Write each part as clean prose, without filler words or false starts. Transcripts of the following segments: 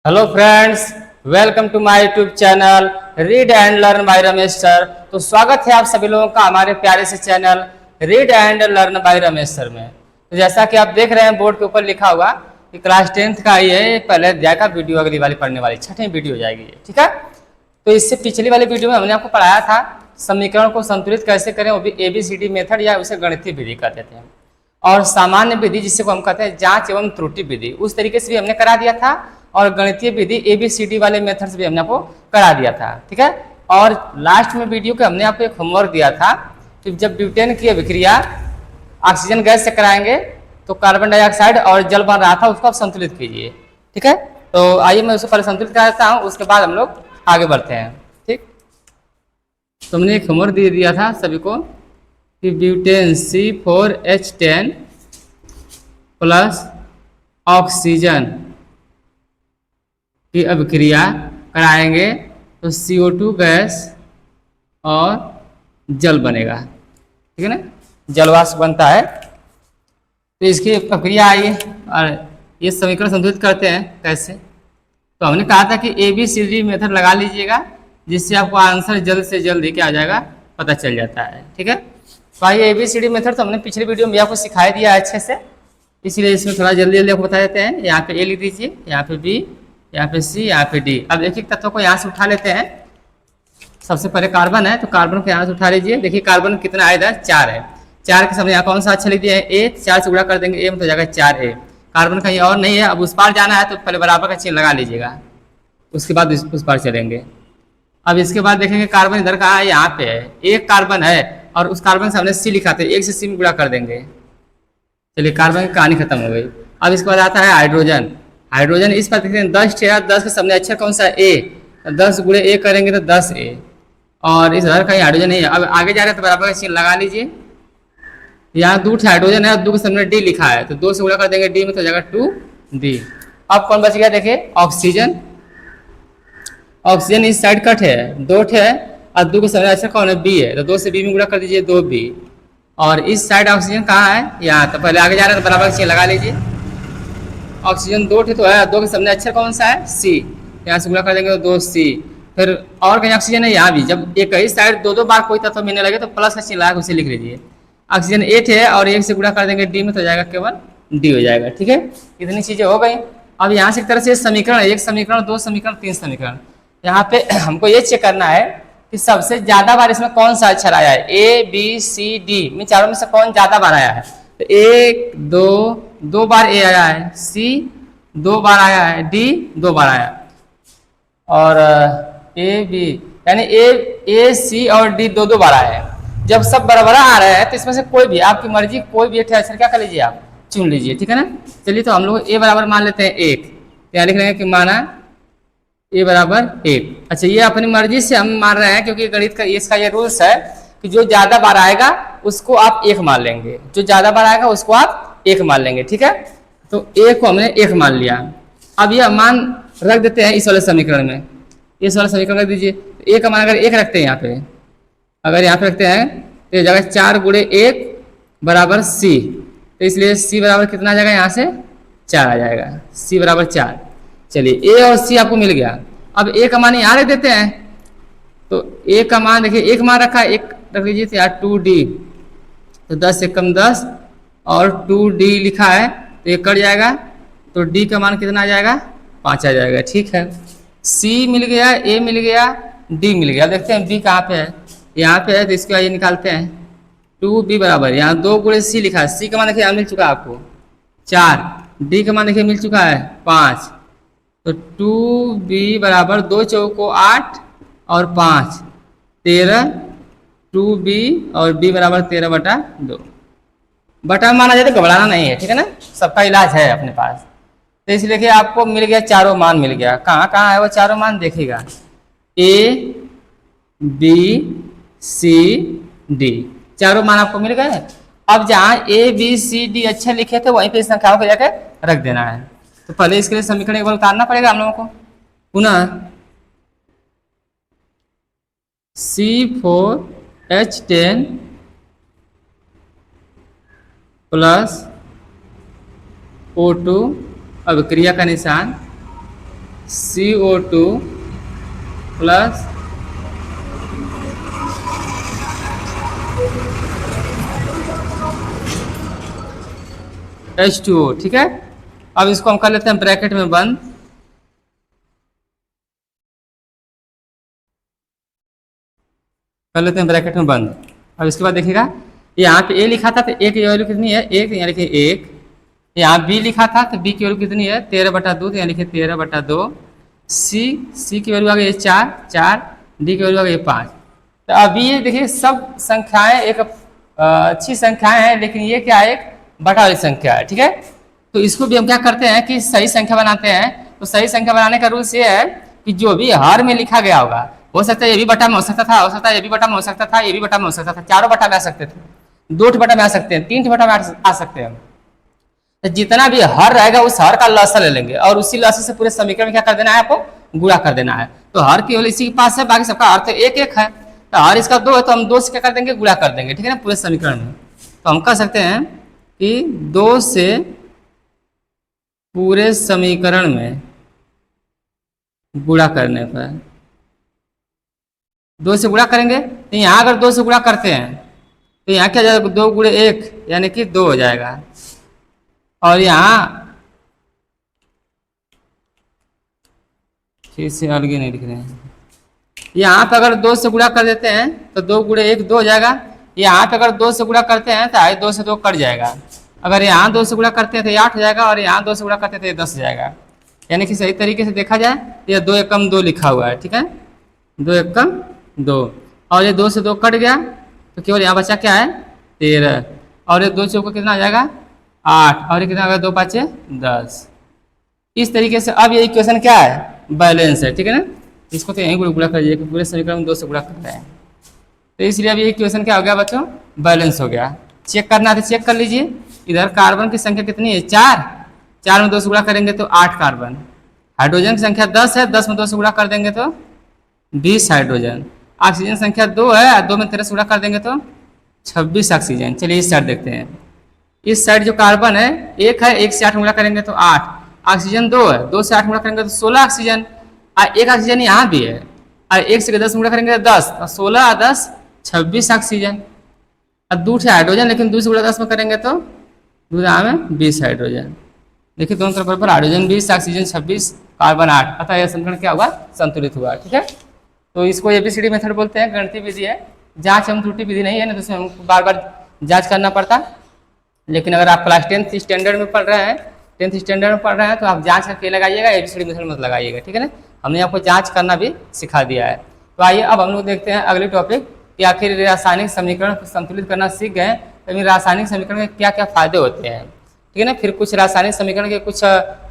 Hello friends, welcome to my YouTube channel read and learn by Ramesh sir. तो स्वागत है आप सभी लोगों का हमारे प्यारे से channel read and learn by Ramesh sir में। तो जैसा कि आप देख रहे हैं बोर्ड के ऊपर लिखा हुआ कि क्लास 10th का ये पहले अध्याय का वीडियो अगली वाली पढ़ने वाली छठी वीडियो हो जाएगी ये, ठीक है। तो इससे पिछली वाली वीडियो में हमने आपको पढ़ाया था समीकरण को संतुलित कैसे करें, वो भी ABCD मेथड या उसे गणितीय विधि कहते थे, और सामान्य विधि जिसे को हम कहते हैं जांच एवं त्रुटि विधि, उस तरीके से भी हमने करा दिया था। और गणितीय विधि ABCD वाले मेथड से भी हमने आपको करा दिया था, ठीक है। और लास्ट में वीडियो के हमने आपको एक होमवर्क दिया था कि जब ब्यूटेन की अभिक्रिया ऑक्सीजन गैस से कराएंगे तो कार्बन डाइऑक्साइड और जल बन रहा था, उसको आप संतुलित कीजिए, ठीक है। तो आइए मैं उसको पहले संतुलित करा देता हूँ, उसके बाद हम लोग आगे बढ़ते हैं, ठीक। तो हमने एक होमवर्क दे दिया था सभी को कि ब्यूटेन C4H10 प्लस ऑक्सीजन की अभिक्रिया कराएंगे तो CO2 गैस और जल बनेगा, ठीक है ना, जलवाष्प बनता है। तो इसकी प्रक्रिया आई और ये समीकरण संतुलित करते हैं कैसे। तो हमने कहा था कि ABCD मेथड लगा लीजिएगा, जिससे आपको आंसर जल्द से जल्द ही क्या आ जाएगा पता चल जाता है, ठीक है। तो आइए ABCD मेथड तो हमने पिछले वीडियो में आपको सिखाई दिया है अच्छे से, इसलिए इसमें थोड़ा जल्दी जल्दी आपको बता देते हैं। यहाँ पे A लिख दीजिए, यहाँ पे B, यहाँ पे C, यहाँ पे D। अब एक एक तत्वों को यहाँ से उठा लेते हैं। सबसे पहले कार्बन है तो कार्बन को यहाँ से उठा लीजिए। देखिए कार्बन कितना है, इधर 4 है। 4 के सामने यहाँ कौन सा अच्छा लिख दिया है A, 4 से गुणा कर देंगे A में तो जाएगा 4A। कार्बन कहीं और नहीं है, अब उस पार जाना है तो पहले बराबर का चिन्ह लगा लीजिएगा, उसके बाद उस पार चलेंगे। अब इसके बाद देखेंगे कार्बन इधर कहाँ है, यहाँ पे है। एक कार्बन है और उस कार्बन से हमने C लिखा था, 1 से C में गुणा कर देंगे। चलिए कार्बन की कहानी खत्म हो गई। अब इसके बाद आता है हाइड्रोजन। हाइड्रोजन इस पर देखते हैं 10 है, 10 के सामने अक्षर कौन सा है A, 10 गुणे A करेंगे तो 10A, और इस घर कहीं हाइड्रोजन नहीं है। अब आगे जा रहे हैं तो बराबर का चिन्ह लगा लीजिए। यहाँ 2 हाइड्रोजन है और 2 के सामने D लिखा है तो 2 से गुणा कर देंगे D में तो जाएगा 2D। अब कौन बच गया देखिए ऑक्सीजन। ऑक्सीजन इस साइड कट है, 2 है और 2 के सामने अक्षर कौन है B है, तो 2 से B में गुणा कर दीजिए 2B। और इस साइड ऑक्सीजन कहाँ है, यहाँ। तो पहले आगे जा रहे हैं तो बराबर का चिन्ह लगा लीजिए। ऑक्सीजन 2 तो है, 2 के सामने अक्षर कौन सा है C, यहाँ से गुणा कर देंगे तो 2C। फिर और कहीं ऑक्सीजन है यहाँ भी, जब एक ही साइड 2 बार कोई तत्व मिलने लगे तो प्लस का चिन्ह लगा उसे लिख लीजिए। ऑक्सीजन 8 है और 1 से गुणा कर देंगे D में तो जाएगा केवल D हो जाएगा, ठीक है। इतनी चीजें हो गई। अब यहाँ से एक तरह से समीकरण, 1 समीकरण, 2 समीकरण, 3 समीकरण। यहाँ पे हमको ये चेक करना है कि सबसे ज्यादा बार इसमें कौन सा अक्षर आया है, ABCD में चारों में से कौन ज्यादा बार आया है। तो 1 2 बार A आया है, C 2 बार आया है, D 2 बार आया, और AB यानी A C और D 2 बार आया है। जब सब बराबर आ रहे हैं तो इसमें से कोई भी आपकी मर्जी कोई भी एक अक्षर क्या कर लीजिए आप चुन लीजिए, ठीक है ना। चलिए तो हम लोग A बराबर मान लेते हैं 1, यहाँ लिख रहे हैं कि माना A बराबर 1। अच्छा ये अपनी मर्जी से हम मान रहे हैं क्योंकि गणित का इसका ये रूल्स है कि जो ज्यादा बार आएगा उसको आप 1 मान लेंगे, जो ज्यादा बार आएगा उसको आप 1 मान लेंगे, ठीक है। तो A को हमने 1 मान लिया। अब यह मान रख देते हैं इस वाले समीकरण में, इस वाला समीकरण रख दीजिए। A का मान अगर 1 रखते हैं यहाँ पे, अगर यहाँ पे रखते हैं तो जगह 4 गुणे 1 बराबर C, तो इसलिए C बराबर कितना आ जाएगा, यहाँ से 4 आ जाएगा, C बराबर 4। चलिए A और C आपको मिल गया। अब A का मान यहाँ रख देते हैं, तो A का मान देखिए 1 मान रखा है, 1 रख लीजिए तो यार 2D, तो 10 से कम 10 और 2D लिखा है तो ये कट जाएगा, तो D का मान कितना आ जाएगा, 5 आ जाएगा, ठीक है। C मिल गया, A मिल गया, D मिल गया। देखते हैं B कहाँ पे है, यहाँ पे है, तो इसके बाद ये निकालते हैं 2B बराबर, यहाँ 2 गुणे C लिखा है, C का मान देखिए यहाँ मिल चुका है आपको 4, D का मान देखिए मिल चुका है 5, तो 2B बराबर 2 चौको 8 और 5 13, 2B और B बराबर 13/2। बटा माना जाए तो घबराना नहीं है, ठीक है ना, सबका इलाज है अपने पास। तो इसलिए कि आपको मिल गया, चारों मान मिल गया। कहाँ कहाँ है वो चारों मान देखिएगा, A B C D, चारों मान आपको मिल गए। अब जहाँ A B C D अच्छे लिखे थे वहीं पे संख्याओं को जाकर रख देना है। तो पहले इसके लिए समीकरण एक बार उतारना पड़ेगा हम लोगों को। पुनः C4H10 प्लस O2 अभिक्रिया का निशान CO2 प्लस H2O। ठीक है, अब इसको हम कर लेते हैं ब्रैकेट में बंद। कर लेते हैं ब्रैकेट में बंद। अब इसके बाद देखिएगा, यहाँ पे ए लिखा था तो ए की वैल्यू कितनी है, एक, यहाँ लिखिए एक। यहाँ बी लिखा था तो बी की वैल्यू कितनी है, 13/2, तो यहाँ लिखिए 13/2। सी की वैल्यू आ गई 4, 4। डी की वैल्यू आ गई 5। तो अभी ये देखिए सब संख्याएं एक अच्छी संख्याएं हैं, लेकिन ये क्या है, एक बटा वाली संख्या है। ठीक है, तो इसको भी हम क्या करते हैं कि सही संख्या बनाते हैं। तो सही संख्या बनाने का रूल्स ये है कि जो भी हर में लिखा गया होगा, हो सकता है ये भी बटा में हो सकता था, हो सकता है ये भी बटा में हो सकता था, ये भी बटा में हो सकता था, चारों बटा में आ सकते थे, 2 बटा में आ सकते हैं, 3 बटा में आ सकते हैं। तो जितना भी हर रहेगा उस हर का लसा ले लेंगे और उसी लसा से पूरे समीकरण में क्या कर देना है, आपको गुणा कर देना है। तो हर केवल इसी के पास है, बाकी सबका हर तो एक एक है। तो हर इसका 2 है तो हम 2 से क्या कर देंगे, गुणा कर देंगे। ठीक है ना, पूरे समीकरण में। तो हम कह सकते हैं कि 2 से पूरे समीकरण में गुणा करने पर, 2 से गुणा करेंगे तो यहाँ अगर 2 से गुणा करते हैं तो यहाँ क्या जाएगा, 2 गुणे 1 यानी कि 2 हो जाएगा। और यहाँ फिर से अलग नहीं लिख रहे हैं, यहाँ पे अगर 2 से गुणा कर देते हैं तो 2 गुणे 1 2 हो जाएगा। यहाँ पे अगर 2 से गुणा करते हैं तो 2 से 2 कट जाएगा। अगर यहाँ 2 से गुणा करते हैं तो 8 हो जाएगा, और यहाँ 2 से गुणा करते हैं तो 10 हो जाएगा। यानी कि सही तरीके से देखा जाए तो ये 2 एकम 2 लिखा हुआ है। ठीक है, 2 एकम 2, और ये 2 से 2 कट गया तो केवल यहाँ बचा क्या है, 13। और ये 2 चौको कितना आ जाएगा, 8, और ये कितना आ गया, 2 5 10। इस तरीके से अब ये इक्वेशन क्या है, बैलेंस है। ठीक है ना, इसको तो यहीं गुणा कर दीजिए, पूरे समीकरण में 2 से गुणा कर रहे हैं। तो इसलिए अब ये इक्वेशन क्या हो गया बच्चों, बैलेंस हो गया। चेक करना है तो चेक कर लीजिए, इधर कार्बन की संख्या कितनी है, 4, 4 में 2 से गुणा करेंगे तो 8 कार्बन। हाइड्रोजन की संख्या 10 है, 10 में 2 से गुणा कर देंगे तो 20 हाइड्रोजन। ऑक्सीजन संख्या 2 है, 2 में 13 से गुणा कर देंगे तो 26 ऑक्सीजन। चलिए इस साइड देखते हैं। इस साइड जो कार्बन है 1 है, 1 से 8 गुणा करेंगे तो 8। ऑक्सीजन 2 है, 2 से 8 गुणा करेंगे तो 16 ऑक्सीजन। और 1 ऑक्सीजन यहाँ भी है, और 1 से 10 गुणा करेंगे तो 10, और 16 और 10 26 ऑक्सीजन। और 2 हाइड्रोजन, लेकिन 2 से गुणा 10 में करेंगे तो 2 में 20 हाइड्रोजन। देखिए दोनों तरफ बराबर, हाइड्रोजन 20, ऑक्सीजन 26, कार्बन 8। अतः यह समीकरण क्या हुआ, संतुलित हुआ। ठीक है, तो इसको एबीसीडी मेथड बोलते हैं, गणितीय विधि है, जांच एवं त्रुटि विधि नहीं है, ना तो उसमें हमको बार बार जांच करना पड़ता। लेकिन अगर आप क्लास 10th स्टैंडर्ड में पढ़ रहे हैं, 10th स्टैंडर्ड में पढ़ रहे हैं, तो आप जांच करके लगाइएगा, एबीसीडी मेथड मत लगाइएगा। ठीक है ना, हमने आपको जांच करना भी सिखा दिया है। तो आइए अब हम लोग देखते हैं अगले टॉपिक कि आखिर रासायनिक समीकरण को संतुलित करना सीख गए, तो रासायनिक समीकरण के क्या क्या फायदे होते हैं। ठीक है ना, फिर कुछ रासायनिक समीकरण के कुछ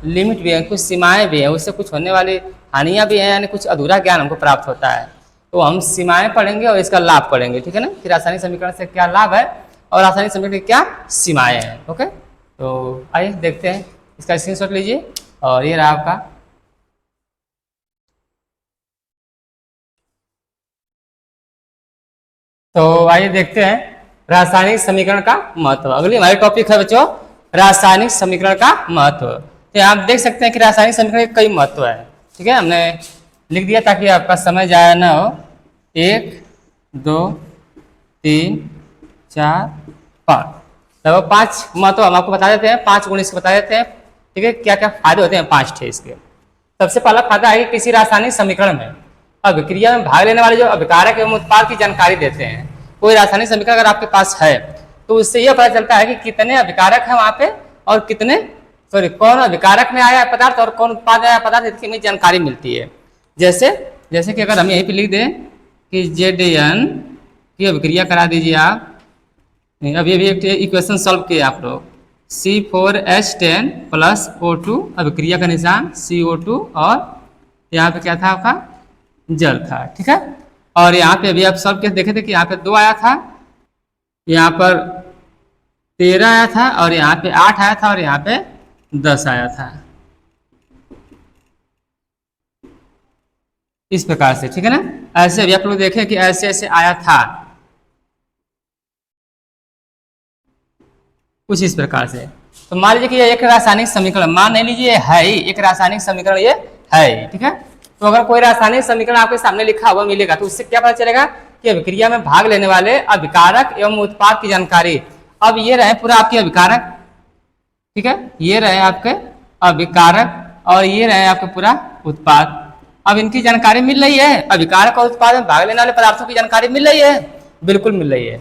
लिमिट भी हैं, कुछ सीमाएं भी हैं, उससे कुछ होने वाली हानियां भी हैं, यानी कुछ अधूरा ज्ञान हमको प्राप्त होता है। तो हम सीमाएं पढ़ेंगे और इसका लाभ पढ़ेंगे। ठीक है ना, कि रासायनिक समीकरण से क्या लाभ है और रासायनिक समीकरण की क्या सीमाएं हैं। ओके, तो आइए देखते हैं, इसका स्क्रीनशॉट लीजिए, और ये रहा आपका। तो आइए देखते हैं रासायनिक समीकरण का महत्व। अगली हमारी टॉपिक है बच्चों, रासायनिक समीकरण का महत्व। तो आप देख सकते हैं कि रासायनिक समीकरण के कई महत्व है। ठीक है, हमने लिख दिया ताकि आपका समय जाया ना हो। 1 2 3 4 5, लगभग 5 महत्व हम आपको बता देते हैं, 5 गुण इसके बता देते हैं। ठीक है, क्या क्या फायदे होते हैं, 5 थे इसके। सबसे पहला फायदा है कि किसी रासायनिक समीकरण में अभिक्रिया में भाग लेने वाले जो अभिकारक एवं उत्पाद की जानकारी देते हैं। कोई रासायनिक समीकरण अगर आपके पास है तो उससे यह पता चलता है कि कितने अभिकारक हैं वहां पे, और कितने कौन अभिकारक में आया है पदार्थ और कौन उत्पाद में आया पदार्थ, इसकी हमें जानकारी मिलती है। जैसे कि अगर हम यहीं पे लिख दें कि Zn की अभिक्रिया करा दीजिए आप। अभी एक इक्वेशन सॉल्व किए आप लोग, C4H10 प्लस O2, अभिक्रिया का निशान CO2, और यहाँ पे क्या था आपका, जल था। ठीक है, और यहाँ पे अभी आप सॉल्व करके देखे थे कि यहाँ पे 2 आया था, यहाँ पर 13 आया था, और यहाँ पे 8 आया था, और यहाँ पे 10 आया था, इस प्रकार से। ठीक है ना, ऐसे अभी आप लोग देखें कि ऐसे ऐसे आया था, कुछ इस प्रकार से। तो मान लीजिए कि ये एक रासायनिक समीकरण, मान नहीं लीजिए है ही एक रासायनिक समीकरण, ये है, ठीक है। तो अगर कोई रासायनिक समीकरण आपके सामने लिखा हुआ मिलेगा तो उससे क्या पता चलेगा कि अभिक्रिया में भाग लेने वाले अभिकारक एवं उत्पाद की जानकारी। अब ये रहे पूरा आपके अभिकारक, ठीक है, ये रहे आपके अभिकारक और ये रहे आपके पूरा उत्पाद। अब इनकी जानकारी मिल रही है, अभिकारक और उत्पाद में भाग लेने वाले पदार्थों की जानकारी मिल रही है, बिल्कुल मिल रही है।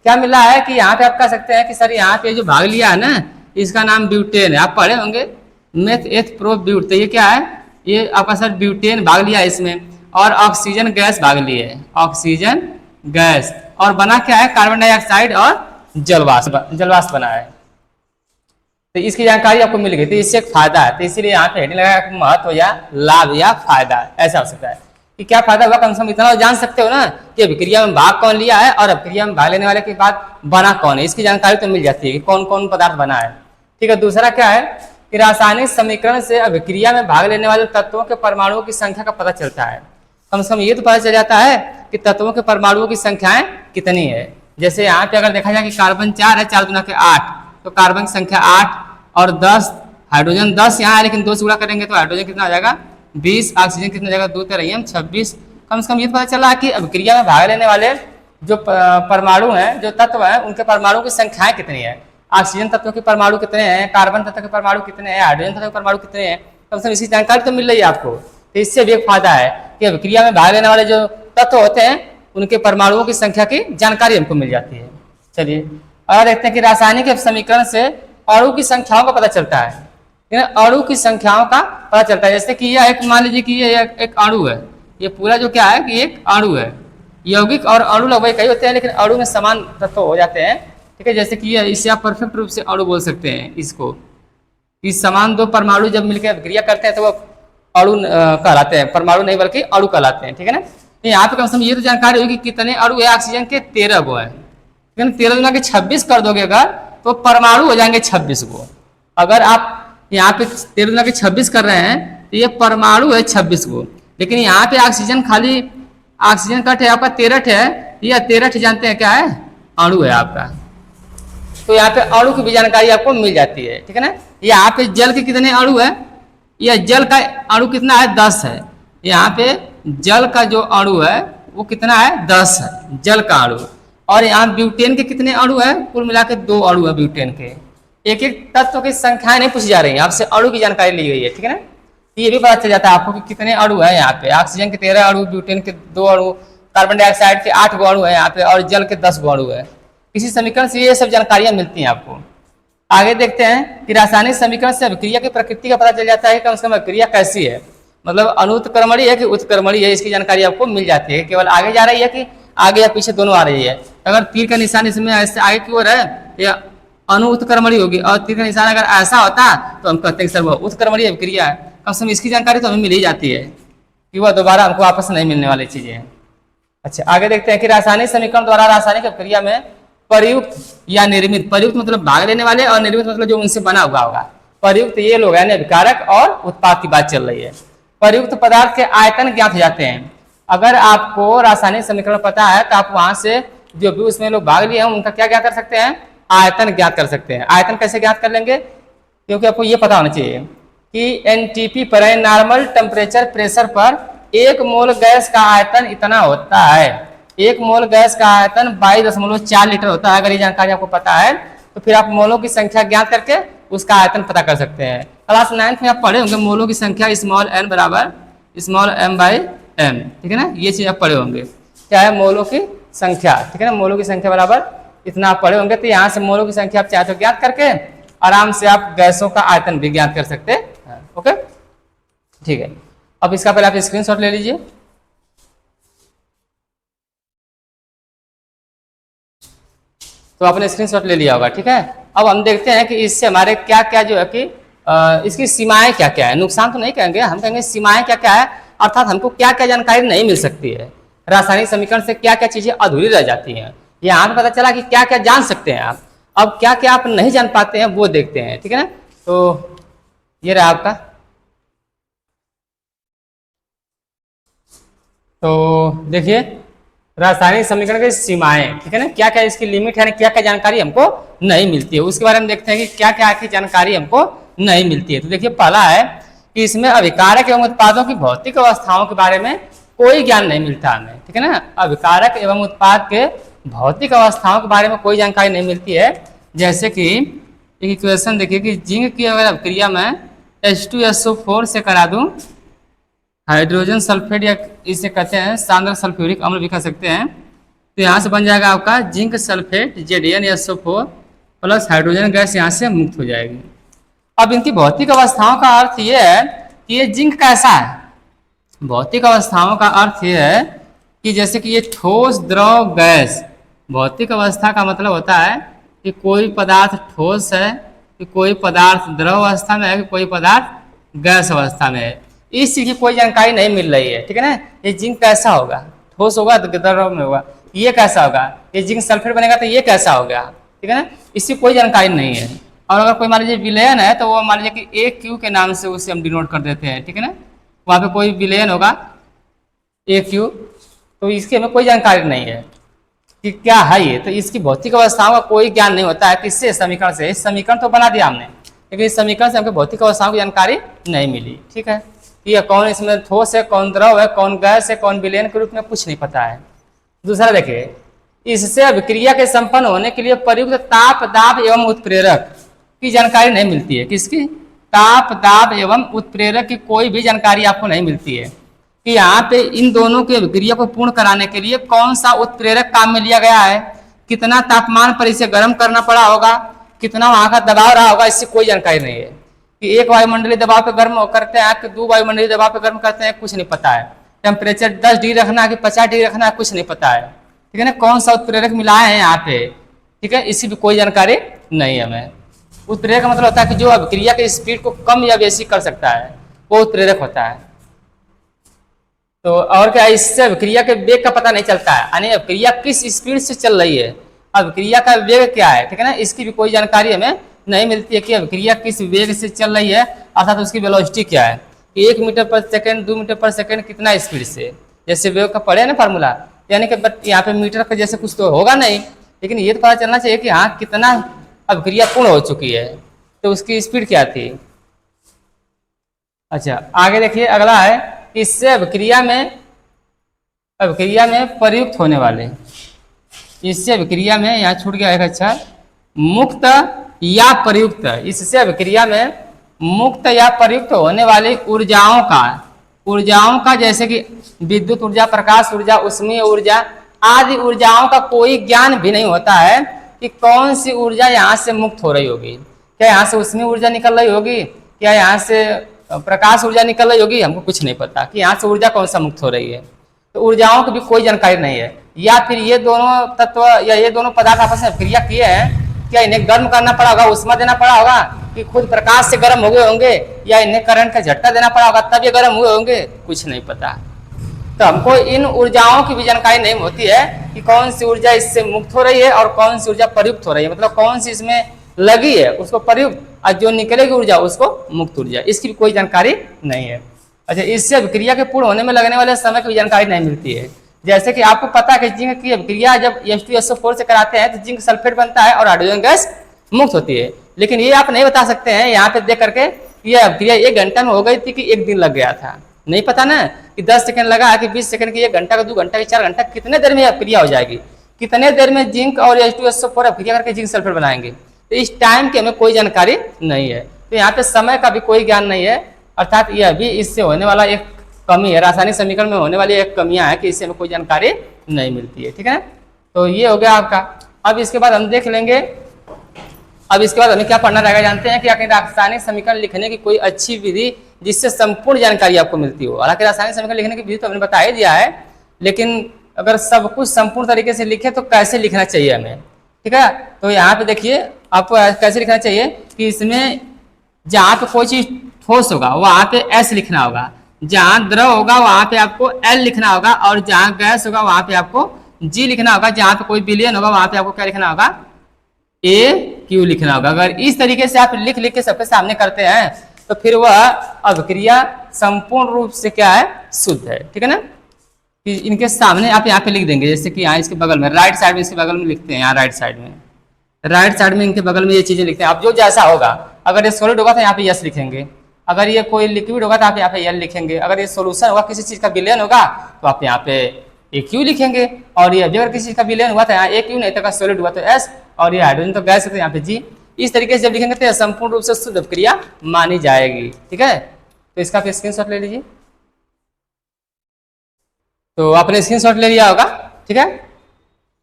क्या मिल रहा है कि यहाँ पे आप कह सकते हैं कि सर यहाँ पे जो भाग लिया है ना इसका नाम ब्यूटेन है, आप पढ़े होंगे मेथ एथ प्रो ब्यूट, तो ये क्या है, ये आपका सर ब्यूटेन भाग लिया है इसमें, और ऑक्सीजन गैस भाग ली है, ऑक्सीजन गैस, और बना क्या है, कार्बन डाइऑक्साइड और जलवाष्प बना है। तो इसकी जानकारी आपको मिल गई, तो इससे एक फायदा है, तो इसीलिए यहाँ पे हेडिंग लगाया महत्व या लाभ या फायदा, ऐसा हो सकता है कि क्या फायदा हुआ, कम से कम इतना जान सकते हो ना कि अभिक्रिया में भाग कौन लिया है और अभिक्रिया में भाग लेने वाले के बाद बना कौन है, इसकी जानकारी तो मिल जाती है कि कौन कौन पदार्थ बना है, ठीक है। दूसरा क्या है कि रासायनिक समीकरण से अभिक्रिया में भाग लेने वाले तत्वों के परमाणुओं की संख्या का पता चलता है। कम से कम ये तो पता चल जाता है कि तत्वों के परमाणुओं की संख्याएं कितनी है। जैसे यहाँ पे अगर देखा जाए कि कार्बन 4 है, 4 दूना के 8, तो कार्बन की संख्या 8 और 10, हाइड्रोजन 10 यहाँ है लेकिन 2 से गुणा करेंगे तो हाइड्रोजन कितना आ जाएगा 20, ऑक्सीजन कितना आ जाएगा 2 तेरह 26। कम से कम ये पता चला कि अभिक्रिया में भाग लेने वाले जो परमाणु हैं, जो तत्व हैं, उनके परमाणु की संख्याएं कितनी है, ऑक्सीजन तत्व के परमाणु कितने हैं, कार्बन तत्व के परमाणु कितने हैं, हाइड्रोजन तत्व के परमाणु कितने हैं, कम से कम इसकी जानकारी तो मिल रही है आपको। तो इससे भी एक फायदा है कि अभिक्रिया में भाग लेने वाले जो तत्व होते हैं उनके परमाणुओं की संख्या की जानकारी हमको मिल जाती है। चलिए और देखते हैं कि रासायनिक समीकरण से अणु की संख्याओं का पता चलता है, अणु की संख्याओं का पता चलता है। जैसे कि यह एक, मान लीजिए कि ये एक अणु है, ये पूरा जो क्या है कि एक अणु है, यौगिक और अणु लगभग कई होते हैं लेकिन अणु में समान तत्व हो जाते हैं, ठीक है। जैसे कि इसे आप परफेक्ट रूप से अणु बोल सकते हैं इसको, इस समान दो परमाणु जब मिलकर अभिक्रिया करते हैं तो वो अणु कहलाते हैं, परमाणु नहीं बल्कि अणु कहलाते हैं, ठीक है ना। तो यहाँ पे कम से कम ये तो जानकारी होगी कि कितने अणु है, ऑक्सीजन के 13 गो है, ठीक है। 13 गुना के 26 कर दोगे अगर तो परमाणु हो जाएंगे 26 गो। अगर आप यहाँ पे 13 गुना के 26 कर रहे हैं तो ये परमाणु है 26 गो, लेकिन यहाँ पे ऑक्सीजन खाली ऑक्सीजन कट है आपका 13 है, यह 13 जानते हैं क्या है, अणु है आपका। तो यहाँ पे अणु की भी जानकारी आपको मिल जाती है, ठीक है ना। यहाँ पे जल के कितने अणु है, यह जल का अणु कितना है 10 है, यहाँ पे जल का जो अणु है वो कितना है 10 है, जल का अणु। और यहाँ ब्यूटेन के कितने अणु है, कुल मिला के 2 अणु है ब्यूटेन के। एक एक तत्व की संख्या नहीं पूछी जा रही है, आपसे अणु की जानकारी ली गई है, ठीक है ना। ये भी पता चल जाता है आपको कि कितने अणु है यहाँ पे, ऑक्सीजन के 13 अणु, ब्यूटेन के 2 अणु, कार्बन डाइऑक्साइड के 8 गो अणु है यहाँ पे, और जल के 10 गो अणु है। किसी समीकरण से ये सब जानकारियां मिलती हैं आपको। आगे देखते हैं कि रासायनिक समीकरण से अभिक्रिया की प्रकृति का पता चल जाता है, कम से कम अभिक्रिया कैसी है, मतलब अनुत्क्रमणीय है कि उत्क्रमणीय है, इसकी जानकारी आपको मिल जाती है। केवल आगे जा रही है कि आगे या पीछे दोनों आ रही है। अगर तीर का निशान इसमें ऐसे आगे की ओर है या अनुत्क्रमणीय होगी, और तीर का निशान अगर ऐसा होता तो हम कहते हैं सर वो उत्क्रमणीय अभिक्रिया है। कम से कम इसकी जानकारी तो हमें मिल ही जाती है कि वह दोबारा हमको वापस नहीं मिलने वाली चीजें हैं। अच्छा आगे देखते हैं कि रासायनिक समीकरण द्वारा रासायनिक अभिक्रिया में प्रयुक्त या निर्मित, प्रयुक्त मतलब भाग लेने वाले और निर्मित मतलब जो उनसे बना हुआ होगा। प्रयुक्त ये लोग यानी अभिकारक और उत्पाद की बात चल रही है। प्रयुक्त पदार्थ के आयतन ज्ञात हो जाते हैं। अगर आपको रासायनिक समीकरण पता है तो आप वहां से जो भी उसमें लोग भाग लिए हैं उनका क्या ज्ञात कर सकते हैं, आयतन ज्ञात कर सकते हैं। आयतन कैसे ज्ञात कर लेंगे, क्योंकि आपको ये पता होना चाहिए कि एनटीपी पर नॉर्मल टेम्परेचर प्रेशर पर 1 मोल गैस का आयतन इतना होता है। 1 मोल गैस का आयतन 22.4 लीटर होता है। अगर ये जानकारी आपको पता है तो फिर आप मोलों की संख्या ज्ञात करके उसका आयतन पता कर सकते हैं। क्लास 9th में आप पढ़े होंगे मोलों की संख्या स्मॉल n बराबर स्मॉल m/m, ठीक है ना। ये चीज आप पढ़े होंगे, क्या है मोलों की संख्या, ठीक है ना। मोलों की संख्या बराबर इतना आप पढ़े होंगे। तो यहाँ से मोलों की संख्या आप चाहे तो ज्ञात करके आराम से आप गैसों का आयतन भी ज्ञात कर सकते हैं। ओके ठीक है, अब इसका पहले आप स्क्रीनशॉट ले लीजिए। तो आपने स्क्रीनशॉट ले लिया होगा, ठीक है। अब हम देखते हैं कि इससे हमारे क्या क्या जो है कि इसकी सीमाएं क्या क्या है। नुकसान तो नहीं कहेंगे, हम कहेंगे सीमाएं क्या क्या है, अर्थात हमको क्या क्या जानकारी नहीं मिल सकती है। रासायनिक समीकरण से क्या क्या चीजें अधूरी रह जाती हैं। यहाँ पे पता चला कि क्या क्या जान सकते हैं आप, अब क्या क्या आप नहीं जान पाते हैं वो देखते हैं, ठीक है ना। तो ये रहा आपका, तो देखिए रासायनिक समीकरण की सीमाएं, ठीक है ना, क्या क्या इसकी लिमिट है, क्या क्या जानकारी हमको नहीं मिलती है, उसके बारे में देखते हैं कि क्या क्या की जानकारी हमको नहीं मिलती है। तो देखिए पहला है कि इसमें अभिकारक एवं उत्पादों की भौतिक अवस्थाओं के बारे में कोई ज्ञान नहीं मिलता हमें, ठीक है ना। अभिकारक एवं उत्पाद के भौतिक अवस्थाओं के बारे में कोई जानकारी नहीं मिलती है। जैसे कि एक इक्वेशन देखिए कि जिंक की अगर अभिक्रिया में H2SO4 से करा दूं हाइड्रोजन सल्फेट, या इसे कहते हैं सांद्र सल्फ्यूरिक अम्ल भी कह सकते हैं, तो यहाँ से बन जाएगा आपका zinc sulphate ZnSO4 plus hydrogen gas यहाँ से मुक्त हो जाएगी। अब इनकी भौतिक अवस्थाओं का अर्थ ये है कि ये जिंक कैसा है। भौतिक अवस्थाओं का अर्थ ये है कि जैसे कि ये ठोस, द्रव, गैस। भौतिक अवस्था का मतलब होता है कि कोई पदार्थ ठोस है, कि कोई पदार्थ द्रव अवस्था में है, कि कोई पदार्थ गैस अवस्था में है। इस चीज़ की कोई जानकारी नहीं मिल रही है, ठीक है ना। ये जिंक कैसा होगा, ठोस होगा तो द्रव में होगा, ये कैसा होगा, ये जिंक सल्फेट बनेगा तो ये कैसा हो गया, ठीक है ना। इसकी कोई जानकारी नहीं है। और अगर कोई मान लीजिए विलयन है तो वो मान लीजिए कि AQ के नाम से उसे हम डिनोट कर देते हैं, ठीक है ना। वहाँ पे कोई विलयन होगा AQ, तो इसकी हमें कोई जानकारी नहीं है कि क्या है ये। तो इसकी भौतिक अवस्थाओं का कोई ज्ञान नहीं होता है। किससे? समीकरण से। इस समीकरण तो बना दिया हमने, लेकिन इस समीकरण से हमको भौतिक अवस्थाओं की जानकारी नहीं मिली, ठीक है। ये कौन इसमें ठोस है, कौन द्रव है, कौन गैस है, कौन विलयन के रूप में, कुछ नहीं पता है। दूसरा देखिए, इससे अभिक्रिया के संपन्न होने के लिए प्रयुक्त ताप, दाब एवं उत्प्रेरक की जानकारी नहीं मिलती है। किसकी? ताप, दाब एवं उत्प्रेरक की कोई भी जानकारी आपको नहीं मिलती है कि यहाँ पे इन दोनों की अभिक्रिया को पूर्ण कराने के लिए कौन सा उत्प्रेरक काम में लिया गया है, कितना तापमान पर इसे गर्म करना पड़ा होगा, कितना वहां का दबाव रहा होगा, इससे कोई जानकारी नहीं है। कि एक वायुमंडलीय दबाव पे गर्म करते हैं कि दो वायुमंडलीय दबाव पे गर्म करते हैं, कुछ नहीं पता है। टेम्परेचर 10 डिग्री रखना है कि 50 डिग्री रखना है, कुछ नहीं पता है, ठीक है ना। कौन सा उत्प्रेरक मिला है यहाँ पे, ठीक है, इसकी भी कोई जानकारी नहीं है हमें। उत्प्रेरक का मतलब होता है कि जो अभिक्रिया के स्पीड को कम या बेसी कर सकता है, वो उत्प्रेरक होता है। तो और क्या, इससे अभिक्रिया के वेग का पता नहीं चलता है, यानी अभिक्रिया किस स्पीड से चल रही है, अभिक्रिया का वेग क्या है, ठीक है ना। इसकी भी कोई जानकारी हमें नहीं मिलती है कि अभिक्रिया किस वेग से चल रही है, अर्थात उसकी वेलोसिटी क्या है, 1 मीटर पर सेकंड, 2 मीटर पर सेकंड कितना स्पीड से, जैसे वेग का पढ़े ना फार्मूला, यानी कि यहाँ पे मीटर का जैसे कुछ तो होगा नहीं, लेकिन ये तो पता चलना चाहिए कि हाँ कितना अभिक्रिया पूर्ण हो चुकी है, तो उसकी स्पीड क्या थी। अच्छा आगे देखिए, अगला है इससे अभिक्रिया में प्रयुक्त होने वाले, इससे अभिक्रिया में यहाँ छूट गया एक अच्छा, मुक्त या प्रयुक्त, इससे अभिक्रिया में मुक्त या प्रयुक्त होने वाली ऊर्जाओं का जैसे कि विद्युत ऊर्जा, प्रकाश ऊर्जा, उष्मीय ऊर्जा आदि ऊर्जाओं का कोई ज्ञान भी नहीं होता है कि कौन सी ऊर्जा यहाँ से मुक्त हो रही होगी। क्या यहाँ से उष्मीय ऊर्जा निकल रही होगी, क्या यहाँ से प्रकाश ऊर्जा निकल रही होगी, हमको कुछ नहीं पता कि यहाँ से ऊर्जा कौन सा मुक्त हो रही है। तो ऊर्जाओं की भी कोई जानकारी नहीं है। या फिर ये दोनों तत्व या ये दोनों पदार्थ आपस में क्रिया किए हैं, क्या इन्हें गर्म करना पड़ा होगा, उष्मा देना पड़ा होगा, कि खुद प्रकाश से गर्म हो गए होंगे, या इन्हें करंट का झटका देना पड़ा होगा तब ये गर्म हुए होंगे, कुछ नहीं पता। तो हमको इन ऊर्जाओं की भी जानकारी नहीं होती है कि कौन सी ऊर्जा इससे मुक्त हो रही है और कौन सी ऊर्जा प्रयुक्त हो रही है, मतलब कौन सी इसमें लगी है उसको प्रयुक्त, और जो निकलेगी ऊर्जा उसको मुक्त ऊर्जा, इसकी भी कोई जानकारी नहीं है। अच्छा, इससे अभिक्रिया के पूर्ण होने में लगने वाले समय की भी जानकारी नहीं मिलती है। जैसे कि आपको पता है कि जिंक की अभिक्रिया जब H2SO4 से कराते हैं तो जिंक सल्फेट बनता है और हाइड्रोजन गैस मुक्त होती है, लेकिन ये आप नहीं बता सकते हैं यहाँ पे देख करके ये अभिक्रिया 1 घंटा में हो गई थी कि 1 दिन लग गया था, नहीं पता ना कि 10 सेकंड लगा कि 20 सेकंड की, 1 घंटा का, 2 घंटा की, 4 घंटा, कितने देर में अभिक्रिया हो जाएगी, कितने देर में जिंक और H2SO4 अभिक्रिया करके जिंक सल्फेट बनाएंगे। तो इस टाइम की हमें कोई जानकारी नहीं है। तो यहाँ पे समय का भी कोई ज्ञान नहीं है, अर्थात यह भी इससे होने वाला एक कमी है, रासायनिक समीकरण में होने वाली एक कमियां है कि इससे हमें कोई जानकारी नहीं मिलती है, ठीक है। तो ये हो गया आपका। अब इसके बाद हम देख लेंगे, अब इसके बाद हमें क्या पढ़ना रहेगा जानते हैं कि आखिर रासायनिक समीकरण लिखने की कोई अच्छी विधि जिससे संपूर्ण जानकारी आपको मिलती हो। हालांकि रासायनिक समीकरण लिखने की विधि तो हमने बता ही दिया है, लेकिन अगर सब कुछ संपूर्ण तरीके से लिखे तो कैसे लिखना चाहिए हमें, ठीक है। तो यहाँ पे देखिए आपको कैसे लिखना चाहिए कि इसमें जहाँ पे कोई चीज ठोस होगा वहाँ पे S लिखना होगा, जहाँ द्रव होगा वहाँ पे आपको L लिखना होगा, और जहाँ गैस होगा वहाँ पे आपको G लिखना होगा, जहाँ पे कोई विलयन होगा वहाँ पे आपको क्या लिखना होगा, AQ लिखना होगा। अगर इस तरीके से आप लिख लिख के सबके सामने करते हैं तो फिर वह अभिक्रिया संपूर्ण रूप से क्या है, शुद्ध है, ठीक है ना। कि इनके सामने आप यहाँ पे लिख देंगे, जैसे कि यहाँ इसके बगल में राइट साइड में, इसके बगल में लिखते हैं, यहाँ राइट साइड में इनके बगल में ये चीजें लिखते हैं। अब जो जैसा होगा, अगर ये सॉलिड होगा तो यहाँ पे यस लिखेंगे, अगर ये कोई लिक्विड होगा तो आप यहाँ पे एल लिखेंगे, अगर ये सोल्यूशन होगा किसी चीज़ का विलयन होगा तो आप यहाँ पे ए क्यू लिखेंगे, और ये अगर किसी चीज़ का विलयन हुआ तो यहाँ ए क्यू, नहीं तो सॉलिड हुआ तो एस, और ये हाइड्रोजन तो गैस है तो यहाँ पे जी। इस तरीके से जब लिखेंगे तो संपूर्ण रूप से शुद्ध अपक्रिया मानी जाएगी। ठीक है, तो इसका फिर स्क्रीनशॉट ले लीजिए। तो आपने स्क्रीनशॉट ले लिया होगा। ठीक है,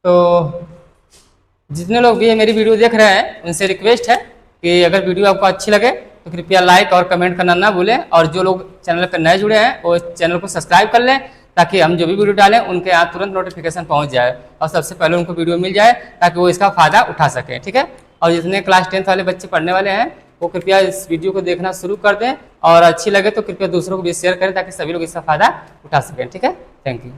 तो जितने लोग भी मेरी वीडियो देख रहे हैं उनसे रिक्वेस्ट है कि अगर वीडियो आपको अच्छी लगे तो कृपया लाइक और कमेंट करना ना भूलें, और जो लोग चैनल पर नए जुड़े हैं वो चैनल को सब्सक्राइब कर लें ताकि हम जो भी वीडियो डालें उनके यहाँ तुरंत नोटिफिकेशन पहुँच जाए और सबसे पहले उनको वीडियो मिल जाए ताकि वो इसका फ़ायदा उठा सकें। ठीक है, और जितने क्लास 10th वाले बच्चे पढ़ने वाले हैं वो कृपया इस वीडियो को देखना शुरू कर दें, और अच्छी लगे तो कृपया दूसरों को भी शेयर करें ताकि सभी लोग इसका फ़ायदा उठा सकें। ठीक है, थैंक यू।